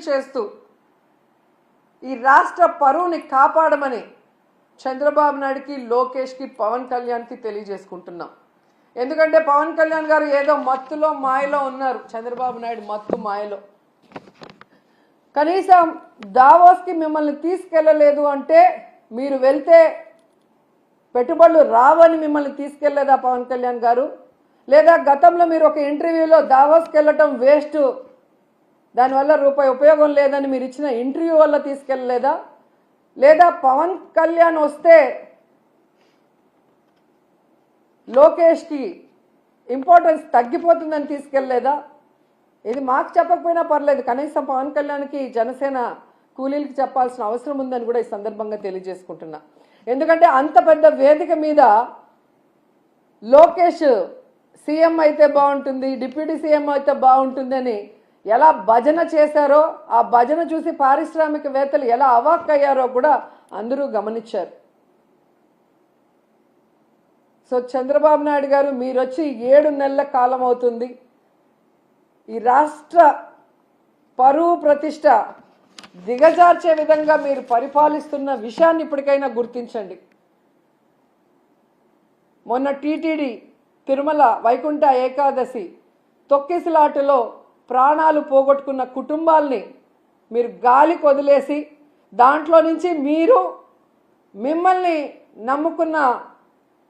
చేస్తూ ఈ రాష్ట్ర పరువుని కాపాడమని చంద్రబాబు నాయుడుకి, లోకేష్కి, పవన్ కళ్యాణ్కి తెలియజేసుకుంటున్నాం. ఎందుకంటే పవన్ కళ్యాణ్ గారు ఏదో మత్తులో మాయలో ఉన్నారు. చంద్రబాబు నాయుడు మత్తు మాయలో. కనీసం దావోస్కి మిమ్మల్ని తీసుకెళ్ళలేదు అంటే మీరు వెళ్తే పెట్టుబడులు రావని మిమ్మల్ని తీసుకెళ్లేదా పవన్ కళ్యాణ్ గారు? లేదా గతంలో మీరు ఒక ఇంటర్వ్యూలో దావోస్కి వెళ్ళటం వేస్ట్, దానివల్ల రూపాయి ఉపయోగం లేదని మీరు ఇచ్చిన ఇంటర్వ్యూ వల్ల తీసుకెళ్ళలేదా? లేదా పవన్ కళ్యాణ్ వస్తే లోకేష్కి ఇంపార్టెన్స్ తగ్గిపోతుందని తీసుకెళ్ళలేదా? ఇది మాకు చెప్పకపోయినా పర్లేదు, కనీసం పవన్ కళ్యాణ్కి జనసేన కూలీలకి చెప్పాల్సిన అవసరం ఉందని కూడా ఈ సందర్భంగా తెలియజేసుకుంటున్నా. ఎందుకంటే అంత పెద్ద వేదిక మీద లోకేష్ సీఎం అయితే బాగుంటుంది, డిప్యూటీ సీఎం అయితే బాగుంటుంది అని ఎలా భజన చేశారో, ఆ భజన చూసి పారిశ్రామికవేత్తలు ఎలా అవాక్కయ్యారో కూడా అందరూ గమనించారు. సో చంద్రబాబు నాయుడు గారు మీరు వచ్చి 7 నెలల కాలం అవుతుంది. ఈ రాష్ట్ర పరువు ప్రతిష్ట దిగజార్చే విధంగా మీరు పరిపాలిస్తున్న విషయాన్ని ఇప్పటికైనా గుర్తించండి. మొన్న టీటీడీ తిరుమల వైకుంఠ ఏకాదశి తొక్కిసలాటలో ప్రాణాలు పోగొట్టుకున్న కుటుంబాల్ని మీరు గాలికి వదిలేసి దాంట్లో నుంచి మిమ్మల్ని నమ్ముకున్న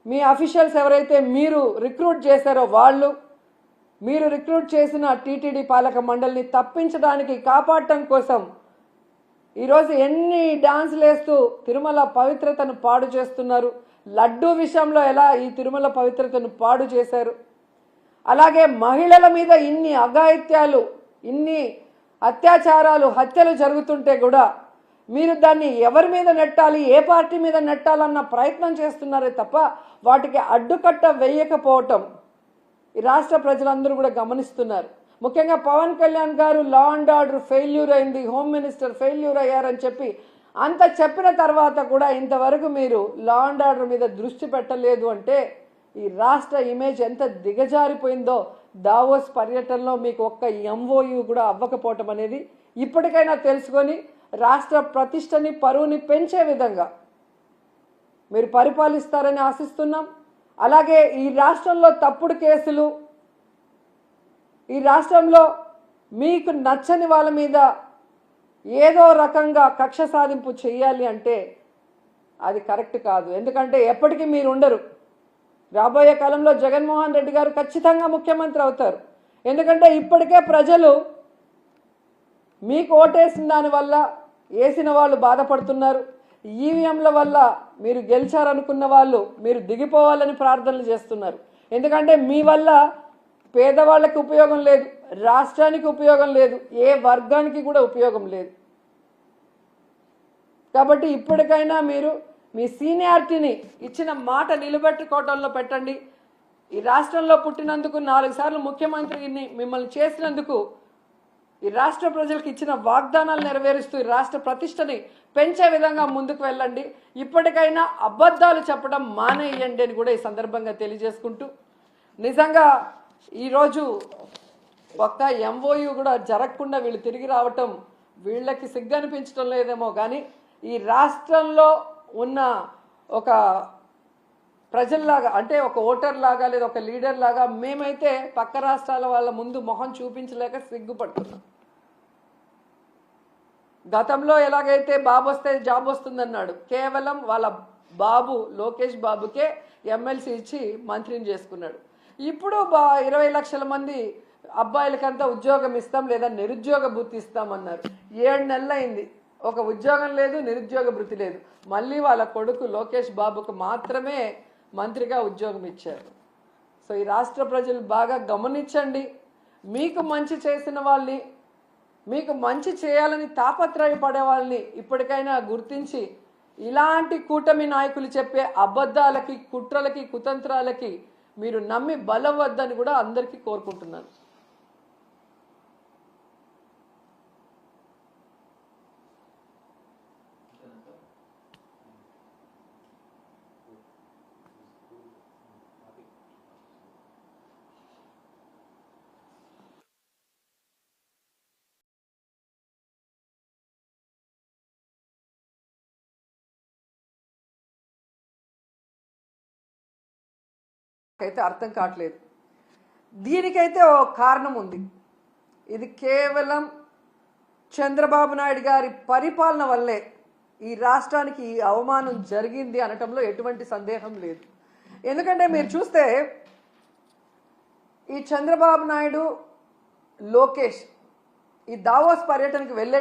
మీ అఫీషియల్స్ ఎవరైతే మీరు రిక్రూట్ చేశారో మీరు రిక్రూట్ చేసిన టీటీడీ పాలక మండలిని తప్పించడానికి, కాపాడటం కోసం ఈరోజు ఎన్ని డాన్సులు వేస్తూ తిరుమల పవిత్రతను పాడు చేస్తున్నారు. లడ్డూ విషయంలో ఎలా ఈ తిరుమల పవిత్రతను పాడు చేశారు. అలాగే మహిళల మీద ఇన్ని అఘాయిత్యాలు, ఇన్ని అత్యాచారాలు, హత్యలు జరుగుతుంటే కూడా మీరు దాన్ని ఎవరి మీద నెట్టాలి, ఏ పార్టీ మీద నెట్టాలన్న ప్రయత్నం చేస్తున్నారే తప్ప వాటికి అడ్డుకట్ట వేయకపోవటం ఈ రాష్ట్ర ప్రజలందరూ కూడా గమనిస్తున్నారు. ముఖ్యంగా పవన్ కళ్యాణ్ గారు లా అండ్ ఆర్డర్ ఫెయిల్యూర్ అయింది, హోమ్ మినిస్టర్ ఫెయిల్యూర్ అయ్యారని చెప్పి అంత చెప్పిన తర్వాత కూడా ఇంతవరకు మీరు లా అండ్ ఆర్డర్ మీద దృష్టి పెట్టలేదు అంటే ఈ రాష్ట్ర ఇమేజ్ ఎంత దిగజారిపోయిందో దావోస్ పర్యటనలో మీకు ఒక్క ఎంఓయూ కూడా అవ్వకపోవటం అనేది ఇప్పటికైనా తెలుసుకొని రాష్ట్ర ప్రతిష్టని, పరువుని పెంచే విధంగా మీరు పరిపాలిస్తారని ఆశిస్తున్నాం. అలాగే ఈ రాష్ట్రంలో తప్పుడు కేసులు, ఈ రాష్ట్రంలో మీకు నచ్చని వాళ్ళ మీద ఏదో రకంగా కక్ష సాధింపు చేయాలి అంటే అది కరెక్ట్ కాదు. ఎందుకంటే ఎప్పటికీ మీరు ఉండరు. రాబోయే కాలంలో జగన్మోహన్ రెడ్డి గారు ఖచ్చితంగా ముఖ్యమంత్రి అవుతారు. ఎందుకంటే ఇప్పటికే ప్రజలు మీకు ఓటేసిన దానివల్ల వేసిన వాళ్ళు బాధపడుతున్నారు. ఈవీఎంల వల్ల మీరు గెలిచారనుకున్న వాళ్ళు మీరు దిగిపోవాలని ప్రార్థనలు చేస్తున్నారు. ఎందుకంటే మీ వల్ల పేదవాళ్ళకి ఉపయోగం లేదు, రాష్ట్రానికి ఉపయోగం లేదు, ఏ వర్గానికి కూడా ఉపయోగం లేదు. కాబట్టి ఇప్పటికైనా మీరు మీ సీనియారిటీని ఇచ్చిన మాట నిలబెట్టుకోవడంలో పెట్టండి. ఈ రాష్ట్రంలో పుట్టినందుకు 4 సార్లు ముఖ్యమంత్రిని మిమ్మల్ని చేసినందుకు ఈ రాష్ట్ర ప్రజలకు ఇచ్చిన వాగ్దానాలు నెరవేరుస్తూ ఈ రాష్ట్ర ప్రతిష్టని పెంచే విధంగా ముందుకు వెళ్ళండి. ఇప్పటికైనా అబద్ధాలు చెప్పడం మానేయండి అని కూడా ఈ సందర్భంగా తెలియజేసుకుంటూ, నిజంగా ఈరోజు ఒక్క ఎంఓయూ కూడా జరగకుండా వీళ్ళు తిరిగి రావటం వీళ్ళకి సిగ్గు అనిపించడం లేదేమో కానీ ఈ రాష్ట్రంలో ఉన్న ఒక ప్రజల్లాగా, అంటే ఒక ఓటర్ లాగా లేదా ఒక లీడర్ లాగా మేమైతే పక్క రాష్ట్రాల వాళ్ళ ముందు మొహం చూపించలేక సిగ్గుపడుతున్నాం. గతంలో ఎలాగైతే బాబు వస్తే జాబ్ వస్తుందన్నాడు, కేవలం వాళ్ళ బాబు లోకేష్ బాబుకే ఎమ్మెల్సీ ఇచ్చి మంత్రిని చేసుకున్నాడు. ఇప్పుడు 20 లక్షల మంది అబ్బాయిలకంతా ఉద్యోగం ఇస్తాం లేదా నిరుద్యోగ భృతి ఇస్తామన్నారు. 7 నెలలు అయింది, ఒక ఉద్యోగం లేదు, నిరుద్యోగ భృతి లేదు. మళ్ళీ వాళ్ళ కొడుకు లోకేష్ బాబుకు మాత్రమే మంత్రిగా ఉద్యోగం ఇచ్చారు. సో ఈ రాష్ట్ర ప్రజలు బాగా గమనించండి. మీకు మంచి చేసిన వాళ్ళని, మీకు మంచి చేయాలని తాపత్రయపడే వాళ్ళని ఇప్పటికైనా గుర్తించి ఇలాంటి కూటమి నాయకులు చెప్పే అబద్ధాలకి, కుట్రలకి, కుతంత్రాలకి మీరు నమ్మి బలవద్దని కూడా అందరికీ కోరుకుంటున్నాను. అయితే అర్థం కావట్లేదు. దీనికైతే ఓ కారణం ఉంది. ఇది కేవలం చంద్రబాబు నాయుడు గారి పరిపాలన వల్లే ఈ రాష్ట్రానికి ఈ అవమానం జరిగింది అనటంలో ఎటువంటి సందేహం లేదు. ఎందుకంటే మీరు చూస్తే ఈ చంద్రబాబు నాయుడు, లోకేష్ ఈ దావోస్ పర్యటనకు వెళ్ళే